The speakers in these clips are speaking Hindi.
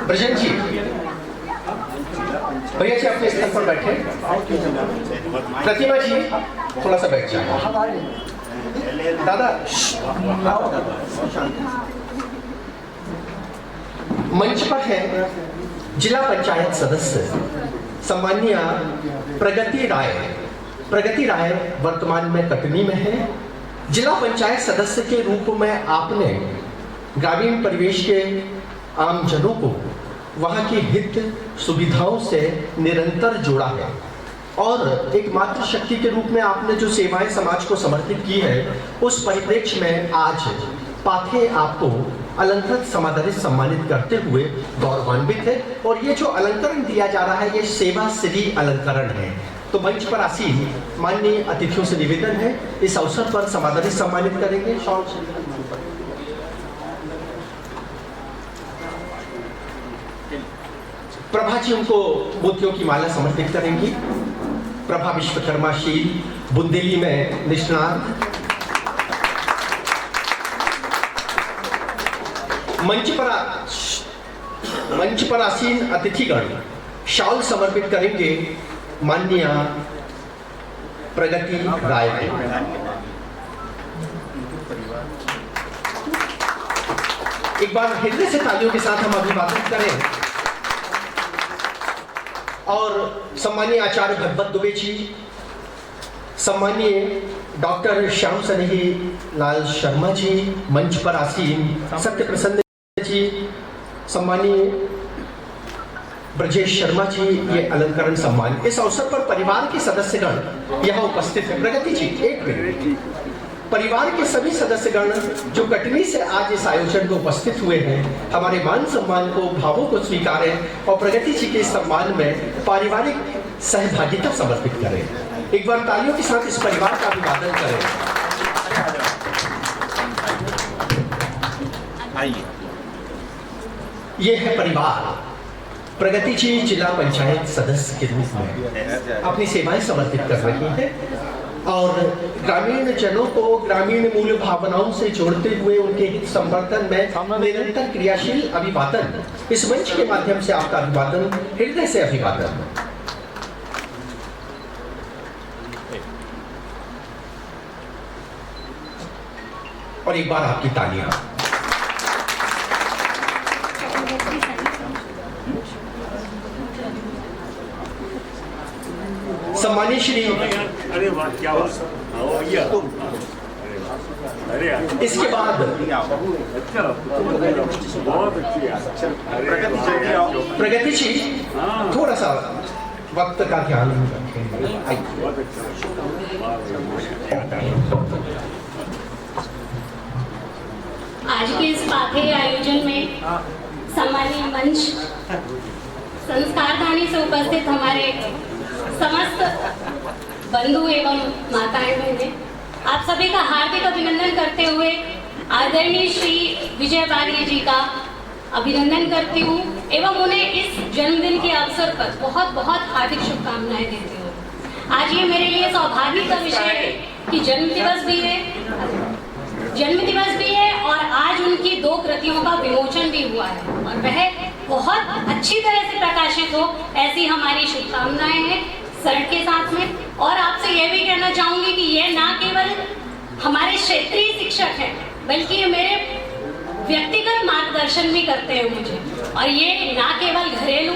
ब्रजेश जी, भैया जी अपने स्थान पर बैठे। प्रतिमा जी थोड़ा सा बैठ जाए। दादा, मंच पर है जिला पंचायत सदस्य सम्मानीय प्रगति राय। प्रगति राय वर्तमान में कटनी में है। जिला पंचायत सदस्य के रूप में आपने ग्रामीण परिवेश के आम जनों को वहां की हित सुविधाओं से निरंतर जोड़ा है और एक मातृ शक्ति के रूप में आपने जो सेवाएं समाज को समर्पित की है, उस परिप्रेक्ष्य में आज पाथे आपको अलंकृत समादरित सम्मानित करते हुए गौरवान्वित है। और ये जो अलंकरण दिया जा रहा है, ये सेवा श्री अलंकरण है। तो मंच पर आसीन माननीय अतिथियों से निवेदन है, इस अवसर पर समादरित सम्मानित करेंगे। प्रभा जी उनको मोतियों की माला समर्पित करेंगी। प्रभा विश्वकर्मा शील, बुंदेली में निष्णात। मंच पर आसीन अतिथिगण शाल समर्पित करेंगे माननीय प्रगति राय को। एक बार हृदय से तालियों के साथ हम अभिवादन करें और सम्मानीय आचार्य भगवत दुबे जी, सम्मानीय डॉक्टर श्याम सनेही लाल शर्मा जी, मंच पर आसीन सत्य प्रसन्न जी, सम्मानीय ब्रजेश शर्मा जी, ये अलंकरण सम्मान। इस अवसर पर परिवार के सदस्यगण यहाँ उपस्थित हैं। प्रगति जी एक मिनट। परिवार के सभी सदस्यगण जो कटनी से आज इस आयोजन में उपस्थित हुए हैं, हमारे मान सम्मान को, भावों को स्वीकारें और प्रगति जी के सम्मान में पारिवारिक सहभागिता समर्पित करें। एक बार तालियों के साथ इस परिवार का अभिवादन करें। ये है परिवार। प्रगति जी जिला पंचायत सदस्य के रूप में अपनी सेवाएं समर्पित कर रही हैं और ग्रामीण जनों को ग्रामीण मूल्य भावनाओं से जोड़ते हुए उनके हित संवर्धन में निरंतर क्रियाशील अभिवादन। इस मंच के माध्यम से आपका अभिवादन, हृदय से अभिवादन। और एक बार आपकी तालियां। सम्मानित श्री, अरे वाह क्या इसके बाद प्रगति जी थोड़ा सा वक्त का ध्यान रखें। आज के इस पाथे आयोजन में सम्मानीय मंच संस्कारधानी से उपस्थित हमारे समस्त बंधु एवं माताएं बहनें, आप सभी का हार्दिक अभिनंदन करते हुए आदरणीय श्री विजय बालिया जी का अभिनंदन करती हूँ एवं उन्हें इस जन्मदिन के अवसर पर बहुत बहुत हार्दिक शुभकामनाएं देती हूँ। आज ये मेरे लिए सौभाग्य का विषय है कि जन्मदिवस भी है और आज उनकी 2 कृतियों का विमोचन भी हुआ है और वह बहुत अच्छी तरह से प्रकाशित हो, ऐसी हमारी शुभकामनाएं हैं सर के साथ में। और आपसे यह भी कहना चाहूंगी कि ये ना केवल हमारे क्षेत्रीय शिक्षक हैं, बल्कि ये मेरे व्यक्तिगत मार्गदर्शन भी करते हैं मुझे। और ये ना केवल घरेलू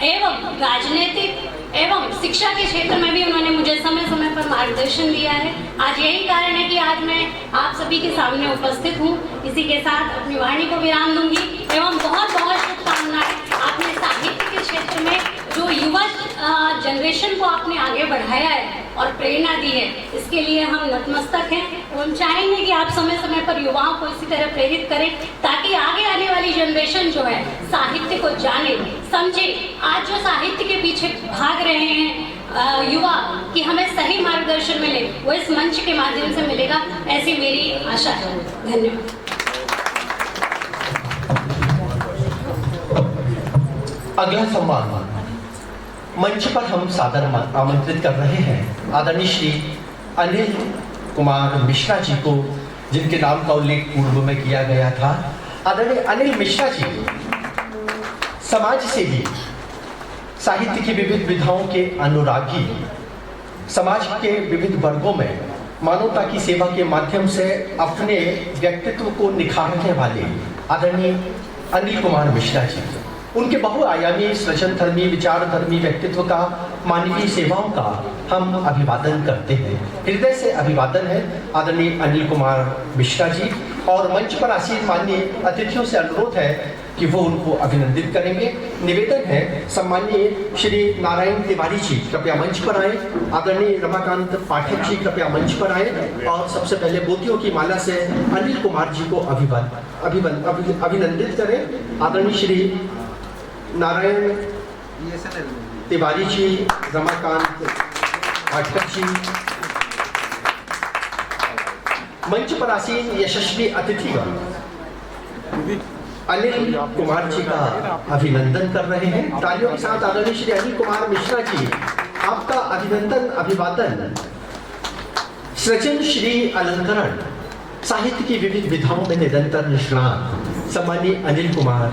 एवं राजनीतिक एवं शिक्षा के क्षेत्र में भी उन्होंने मुझे समय समय पर मार्गदर्शन दिया है। आज यही कारण है कि आज मैं आप सभी के सामने उपस्थित हूँ। इसी के साथ अपनी वाणी को विराम दूंगी एवं बहुत बहुत शुभकामनाएं। आपने साहित्य के क्षेत्र में जो युवा जनरेशन को आपने आगे बढ़ाया है और प्रेरणा दी है, इसके लिए हम नतमस्तक हैं एवं चाहेंगे कि आप समय समय पर युवाओं को इसी तरह प्रेरित करें ताकि आगे आने वाली जनरेशन जो है साहित्य को जाने, समझे। आज जो साहित्य के पीछे भाग रहे हैं युवा कि हमें सही मार्गदर्शन मिले, वो इस मंच के माध्यम से मिलेगा, ऐसी मेरी आशा है। धन्यवाद। अगला सम्मान मंच पर हम सादर आमंत्रित कर रहे हैं आदरणीय श्री अनिल कुमार मिश्रा जी को, जिनके नाम का उल्लेख पूर्व में किया गया था। आदरणीय अनिल मिश्रा जी समाज सेवी, साहित्य की विविध विधाओं के अनुरागी, समाज के विविध वर्गों में मानवता की सेवा के माध्यम से अपने व्यक्तित्व को निखारने वाले आदरणीय अनिल कुमार मिश्रा जी, उनके बहुआयामी सृजनधर्मी विचारधर्मी व्यक्तित्व का मानवीय सेवाओं का हम अभिवादन करते हैं। हृदय से अभिवादन है आदरणीय अनिल कुमार मिश्रा जी, और मंच पर आसीन माननीय अतिथियों से अनुरोध है कि वो उनको अभिनंदित करेंगे। निवेदन है सम्माननीय श्री नारायण तिवारी जी कृपया मंच पर आए, आदरणीय रमाकांत पाठक जी कृपया मंच पर आए, और सबसे पहले मोतियों की माला से अनिल कुमार जी को अभिनंदित करें। आदरणीय श्री नारायण तिवारी जी, रमाकांत पाठक जी, मंच पर आसीन यशस्वी अतिथिगण अनिल कुमार जी का अभिनंदन कर रहे हैं। तालियों के साथ आदरणीय श्री अनिल कुमार मिश्रा जी, आपका अभिनंदन अभिवादन। सृजन श्री अलंकरण, साहित्य की विविध विधाओं में निरंतर निष्णात सम्मानीय अनिल कुमार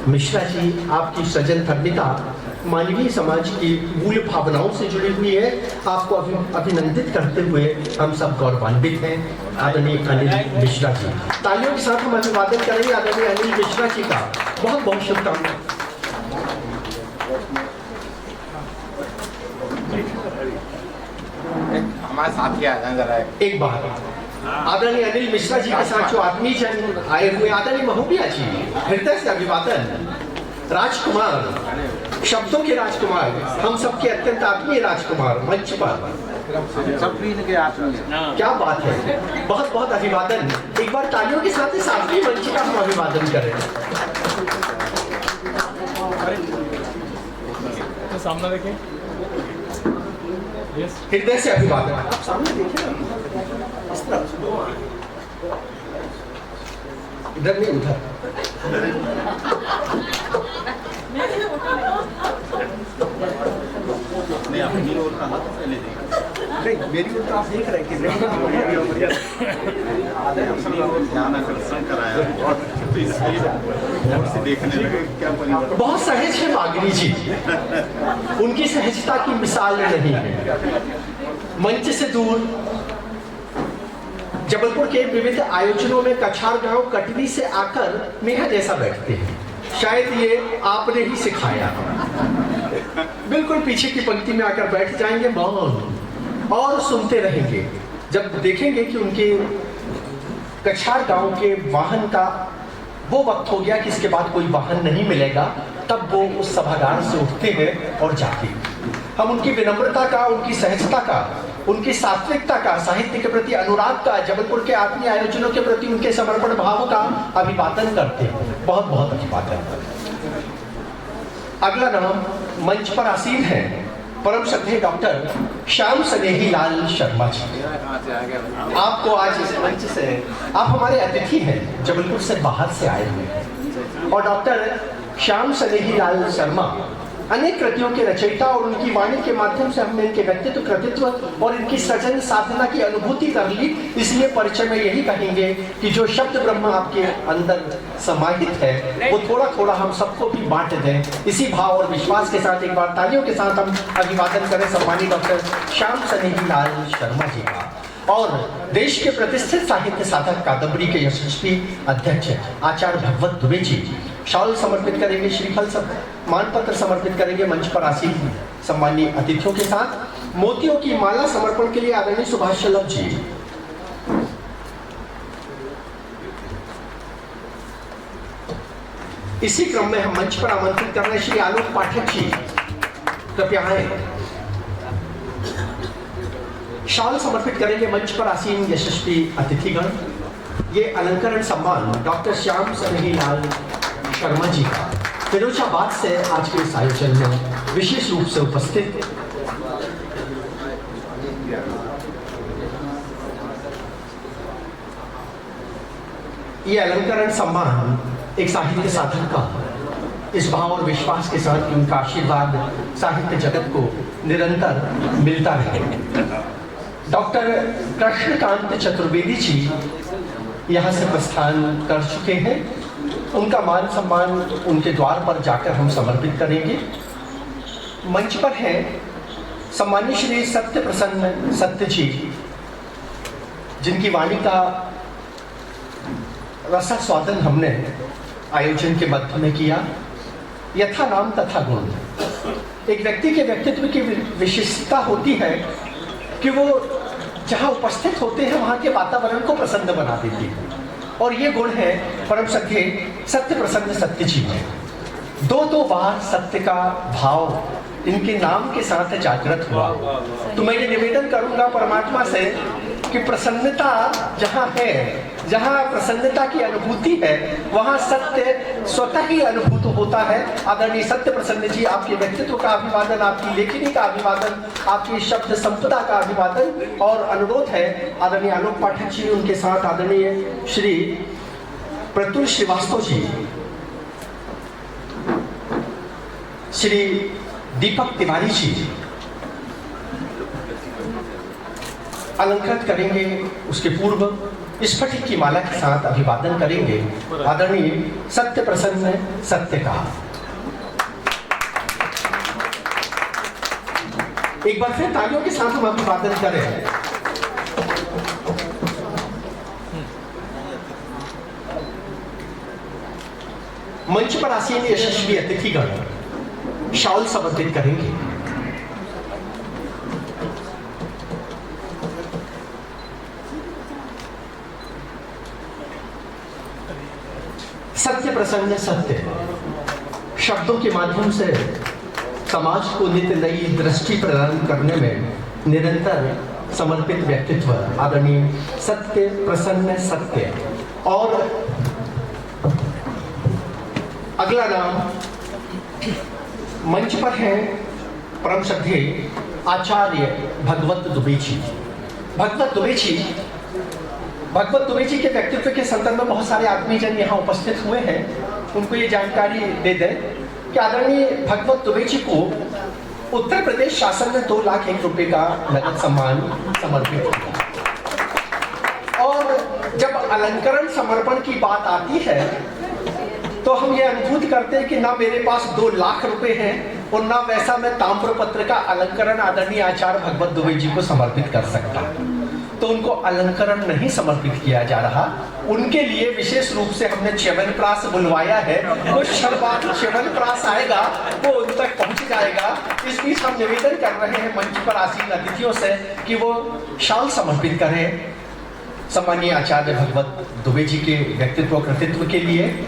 मिश्रा जी, आपकी सृजन धर्मिता मानवीय समाज की मूल भावनाओं से जुड़ी हुई है। आपको अभिनंदित करते हुए हम सब गौरवान्वित हैं आदरणीय अनिल मिश्रा जी। तालियों के साथ हम अभिवादन करेंगे आदरणीय अनिल मिश्रा जी का। बहुत बहुत शुभकामनाएं। हमारे साथी आ जरा एक बार आदरणीय अनिल मिश्रा जी के साथ जो आदमी जन आए हुए आदरणीय महोबिया जी, हृदय से अभिवादन। राजकुमार, शब्दों के राजकुमार, हम सबके अत्यंत आत्मीय राजकुमार मंच पर, क्या बात है, बहुत बहुत अभिवादन। एक बार तालियों के साथ इस आत्मीय मंच का हम अभिवादन करें। तो सामने देखें, हृदय से अभिवादन। आप सामने देखिए ना, इस तरफ, इधर नहीं उधर। नहीं, अपनी ओर का हाथ पहले देखा। मेरी ओर तो आप देख रहे हैं ध्यान आकर्षण कराया तो इसलिए और से देखने लगे क्या परिवर्तन। बहुत सहज है मागरी जी, उनकी सहजता की मिसाल नहीं है। मंच से दूर जबलपुर के विविध आयोजनों में कछार गांव कटनी से आकर मेरा जैसा बैठते हैं। शायद ये आपने ही सिखाया। बिल्कुल पीछे की पंक्ति में आकर बैठ जाएंगे मौन, और सुनते रहेंगे। जब देखेंगे कि उनके कछार गांव के वाहन का वो वक्त हो गया कि इसके बाद कोई वाहन नहीं मिलेगा, तब वो उस सभागार से उठते हैं और जाते हैं। हम उनकी विनम्रता का, उनकी सहजता का, उनकी सात्विकता का, साहित्य के प्रति अनुराग का, जबलपुर के आत्मीय आयोजनों के प्रति उनके समर्पण भाव का अभिवादन करते हैं। बहुत बहुत अभिवादन। अगला नाम मंच पर आसीन है परम श्रद्धेय डॉक्टर श्याम स्नेही लाल शर्मा जी। आपको आज इस मंच से, आप हमारे अतिथि हैं, जबलपुर से बाहर से आए हुए हैं, और डॉक्टर श्याम स्नेही लाल शर्मा अनेक कृतियों के रचयिता, और उनकी वाणी के माध्यम से हमने इनके व्यक्तित्व, कृतित्व और इनकी सृजन साधना की अनुभूति कर ली। इसलिए परिचय में यही कहेंगे कि जो शब्द ब्रह्म आपके अंदर समाहित है वो थोड़ा थोड़ा हम सबको भी बांट दें। इसी भाव और विश्वास के साथ एक बार तालियों के साथ हम अभिवादन करें सम्मानित डॉक्टर श्याम स्नेही लाल शर्मा जी का। और देश के प्रतिष्ठित साहित्य साधक कादम्बरी के यशस्वी अध्यक्ष आचार्य भगवत दुबे जी शॉल समर्पित करेंगे, श्रीफल मानपत्र समर्पित करेंगे मंच पर आसीन सम्मानीय अतिथियों के साथ। मोतियों की माला समर्पण के लिए आदरणीय सुभाष चंद्र जी, इसी क्रम में हम मंच पर आमंत्रित कर रहे हैं श्री आलोक पाठक जी, कृपया आए। शॉल समर्पित करेंगे मंच पर आसीन यशस्वी अतिथिगण। ये अलंकरण सम्मान डॉक्टर श्याम स्नेही लाल शर्मा जी का फिरोजाबाद से आज के इस आयोजन में विशेष रूप से उपस्थित। ये अलंकरण सम्मान एक साहित्य साधक का इस भाव और विश्वास के साथ कि उनका आशीर्वाद साहित्य जगत को निरंतर मिलता रहे। डॉक्टर कृष्णकांत चतुर्वेदी जी यहाँ से प्रस्थान कर चुके हैं। उनका मान सम्मान उनके द्वार पर जाकर हम समर्पित करेंगे। मंच पर हैं सम्मानीय श्री सत्य प्रसन्न सत्य जी, जिनकी वाणी का रसास्वादन हमने आयोजन के मध्य में किया। यथा नाम तथा गुण, एक व्यक्ति के व्यक्तित्व की विशेषता होती है कि वो जहाँ उपस्थित होते हैं वहाँ के वातावरण को प्रसन्न बना देती है, और ये गुण है परम सत्य सत्य प्रसन्न सत्य जी में। दो बार सत्य का भाव इनके नाम के साथ जागृत हुआ। तो मैं ये निवेदन करूंगा परमात्मा से कि प्रसन्नता जहाँ है, जहाँ प्रसन्नता की अनुभूति है, वहाँ सत्य स्वतः ही अनुभूत होता है। आदरणीय सत्य प्रसन्न जी, आपके व्यक्तित्व का अभिवादन, आपकी लेखनी का अभिवादन, आपकी शब्द संपदा का अभिवादन, और अनुरोध है आदरणीय आलोक पाठक जी, उनके साथ आदरणीय श्री प्रतुल श्रीवास्तव जी, श्री दीपक तिवारी जी अलंकृत करेंगे। उसके पूर्व स्फटिक की माला के साथ अभिवादन करेंगे आदरणीय सत्य प्रसन्न सत्य का। एक बार फिर तालियों के साथ हम अभिवादन करें। मंच पर आसीन यशस्वी अतिथिगण शाल समर्पित करेंगे। सत्य प्रसन्न सत्य शब्दों के माध्यम से समाज को नित्य नई दृष्टि प्रदान करने में निरंतर समर्पित व्यक्तित्व आदरणीय सत्य प्रसन्न सत्य। और अगला नाम मंच पर है परम श्रद्धेय आचार्य भगवत दुबे जी। भगवत दुबे जी के व्यक्तित्व के संदर्भ में बहुत सारे आदमीजन यहाँ उपस्थित हुए हैं। उनको ये जानकारी दे दें कि आदरणीय भगवत दुबे जी को उत्तर प्रदेश शासन में 2 लाख 1 रुपए का नगद सम्मान समर्पित किया। और जब अलंकरण समर्पण की बात आती है तो हम ये अनुभूत करते हैं कि ना मेरे पास 2 लाख रुपए हैं और ना वैसा मैं ताम्रपत्र का अलंकरण आदरणीय आचार्य भगवत दुबे जी को समर्पित कर सकता। तो उनको अलंकरण नहीं समर्पित किया जा रहा, उनके लिए विशेष रूप से हमने च्यवनप्राश बुलवाया है। कुछ क्षण बाद च्यवनप्राश आएगा, वो उन तक पहुंच जाएगा। इस बीच हम निवेदन कर रहे हैं मंच पर आसीन अतिथियों से कि वो शाल समर्पित करें सम्मानीय आचार्य भगवत दुबे जी के व्यक्तित्व कृतित्व के लिए।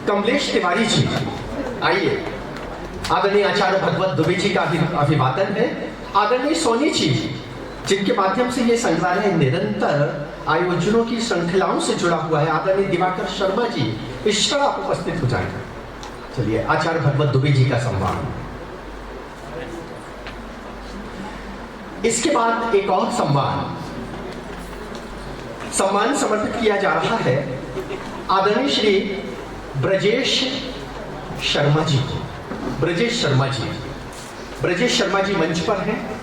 कमलेश तिवारी जी आइए। आदरणीय आचार्य भगवत दुबे जी का अभिवादन है। आदरणीय सोनी जी, जिनके माध्यम से ये संग्रहालय निरंतर आयोजनों की श्रृंखलाओं से जुड़ा हुआ है। आदरणीय दिवाकर शर्मा जी, इस क्षण आप उपस्थित हो जाएंगे। चलिए, आचार्य भगवत दुबे जी का सम्मान। इसके बाद एक और सम्मान समर्पित किया जा रहा है आदरणीय श्री ब्रजेश शर्मा जी को। ब्रजेश शर्मा जी मंच पर हैं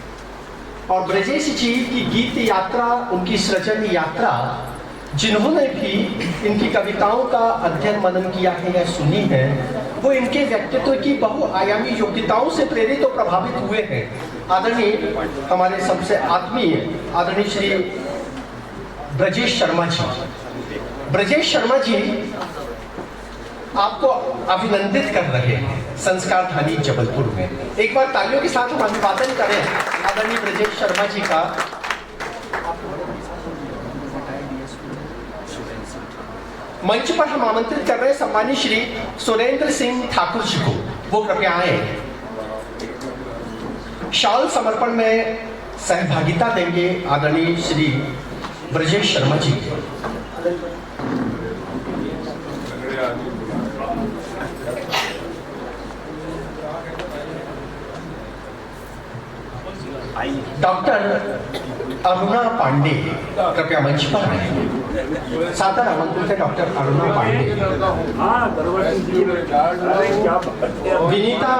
और ब्रजेश जी की गीत यात्रा, उनकी सृजन यात्रा, जिन्होंने भी इनकी कविताओं का अध्ययन मनन किया है या सुनी है, वो इनके व्यक्तित्व की बहुआयामी योग्यताओं से प्रेरित और प्रभावित हुए हैं। आदरणीय हमारे सबसे आत्मीय आदरणीय श्री ब्रजेश शर्मा जी आपको अभिनंदित कर रहे हैं संस्कार धानी जबलपुर में। एक बार तालियों के साथ हम अभिवादन करें आदरणीय ब्रजेश शर्मा जी का। मंच पर हम आमंत्रित कर रहे हैं सम्मानीय श्री सुरेंद्र सिंह ठाकुर जी को, वो कृपया आए। शाल समर्पण में सहभागिता देंगे आदरणीय श्री ब्रजेश शर्मा जी। डॉक्टर अरुणा पांडे कृपया मंच पर आए। सादर आमंत्रित है डॉक्टर अरुणा पांडे। विनीता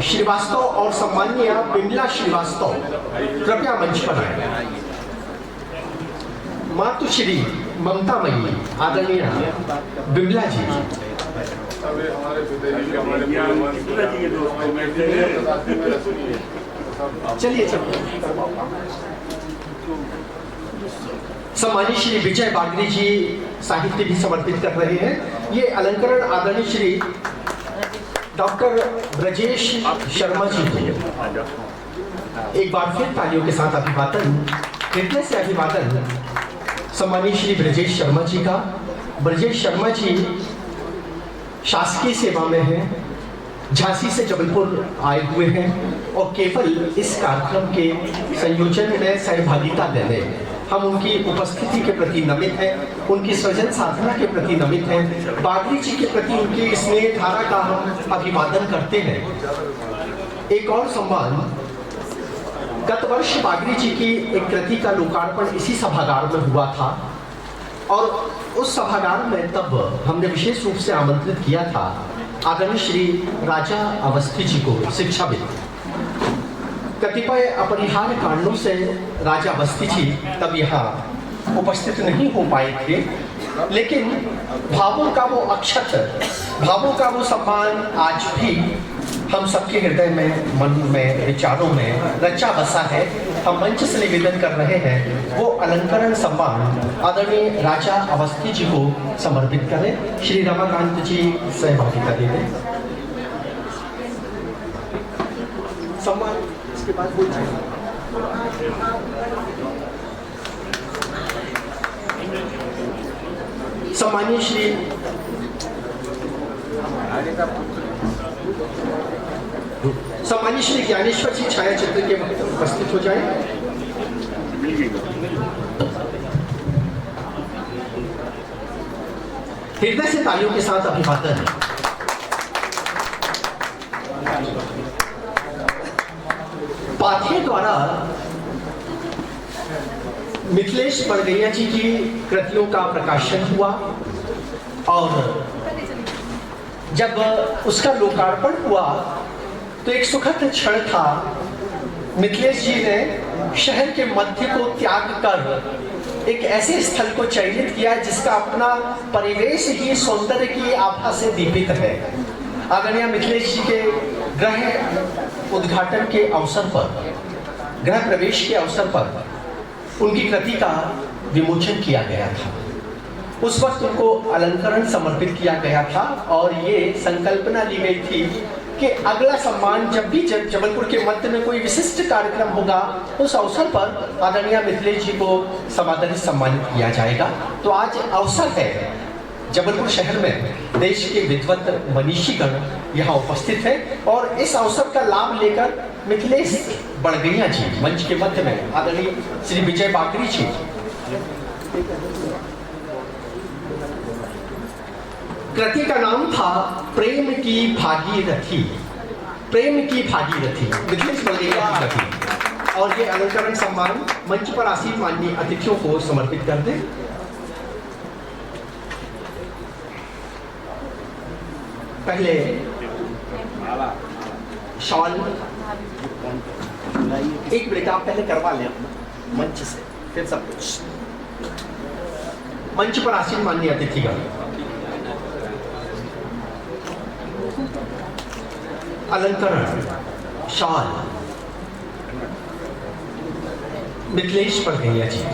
श्रीवास्तव और सम्मानीय बिमला श्रीवास्तव कृपया मंच पर आए। मातुश्री ममतामयी आदरणीय बिमला जी। चलिए सम्मानित श्री विजय बागरी जी साहित्य भी समर्पित कर रहे हैं। ये अलंकरण आदरणीय श्री डॉक्टर ब्रजेश शर्मा जी को एक बार फिर तालियों के साथ अभिवादन, हृदय से अभिवादन सम्मानित श्री ब्रजेश शर्मा जी का। ब्रजेश शर्मा जी शासकीय सेवा में हैं, झांसी से जबलपुर आए हुए हैं और केवल इस कार्यक्रम के संयोजन में सहभागिता देने हम उनकी उपस्थिति के प्रति नमित हैं, उनकी सृजन साधना के प्रति नमित हैं, बागरी जी के प्रति उनकी स्नेह धारा का हम अभिवादन करते हैं। एक और सम्मान, गत वर्ष बागरी जी की एक कृति का लोकार्पण इसी सभागार में हुआ था और उस सभागार में तब हमने विशेष रूप से आमंत्रित किया था आदरणीय श्री राजा अवस्थी जी को, शिक्षाविद। कतिपय अपरिहार्य कारणों से राजा अवस्थी जी तब यहाँ उपस्थित नहीं हो पाए थे, लेकिन भावों का वो अक्षत, भावों का वो सम्मान आज भी हम सबके हृदय में, मन में, विचारों में रचा बसा है। हम मंच से निवेदन कर रहे हैं वो अलंकरण सम्मान आदरणीय राजा अवस्थी जी को समर्पित करें। श्री रमाकांत जी सहभागिता दे दें। सम्मान इसके बाद बोल सम्मानीय श्री सम्मानित श्री ज्ञानेश्वर जी छाया चित्र के उपस्थित हो जाएं। हृदय से तालियों के साथ अभिवादन। पाथे द्वारा मिथिलेश बड़गैया जी की कृतियों का प्रकाशन हुआ और जब उसका लोकार्पण हुआ तो एक सुखद क्षण था। मिथिलेश जी ने शहर के मध्य को त्याग कर एक ऐसे स्थल को चयनित किया जिसका अपना परिवेश ही सौंदर्य की आभा से दीपित है। आदरणीय मिथिलेश जी के गृह उद्घाटन के अवसर पर, गृह प्रवेश के अवसर पर उनकी कृति का विमोचन किया गया था। उस वक्त उनको अलंकरण समर्पित किया गया था और ये संकल्पना ली गई थी कि अगला सम्मान जब भी जबलपुर के मध्य में कोई विशिष्ट कार्यक्रम होगा उस अवसर पर आदरणीय मिथिलेश जी को समादरित सम्मानित किया जाएगा। तो आज अवसर है, जबलपुर शहर में देश के विद्वत मनीषीगण यहाँ उपस्थित हैं और इस अवसर का लाभ लेकर मिथिलेश बड़गैया जी मंच के मध्य में, आदरणीय श्री विजय बागरी जी। कृति का नाम था प्रेम की भागीरथी। प्रेम की भागीरथी मिथिलेश बड़गैया की कृति। और ये अलंकरण सम्मान मंच पर आसीन माननीय अतिथियों को समर्पित कर दें। पहले शॉल, एक मिनट आप पहले करवा लें मंच से, फिर सब कुछ। मंच पर आसीन माननीय अतिथिगण, अलंकरण शॉल मिथिलेश बड़गैया जी।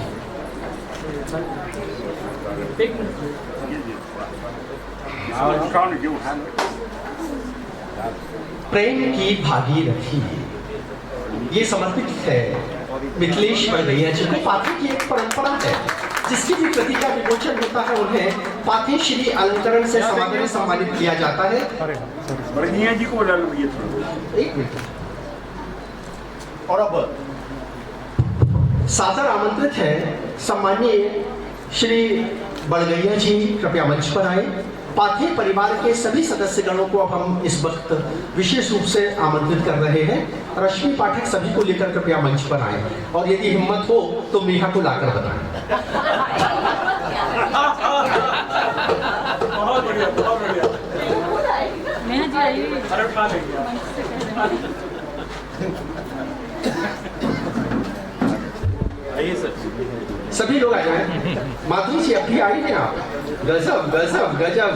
प्रेम की भागीरथी ये समर्पित है मिथिलेश बड़गैया जी को। पाथे की एक परंपरा है, जिसकी भी कृति का विमोचन होता है उन्हें पाथे श्री अलंकरण से समादरित सम्मानित किया जाता है। बड़गैया जी को एक मिनट। और अब सादर आमंत्रित है सम्मानीय श्री बड़गैया जी, कृपया मंच पर आए। पाथेय परिवार के सभी सदस्यगणों को अब हम इस वक्त विशेष रूप से आमंत्रित कर रहे हैं। रश्मि पाठक सभी को लेकर कृपया मंच पर आए और यदि हिम्मत हो तो नेहा को लाकर बताएं। बहुत बढ़िया, बहुत बढ़िया। नेहा जी आइए। अरे उठा लेंगे। आइए सर। सभी लोग आ जाएं। माधुरी जी अब भी आई हैं आप। गजब गजब गजब।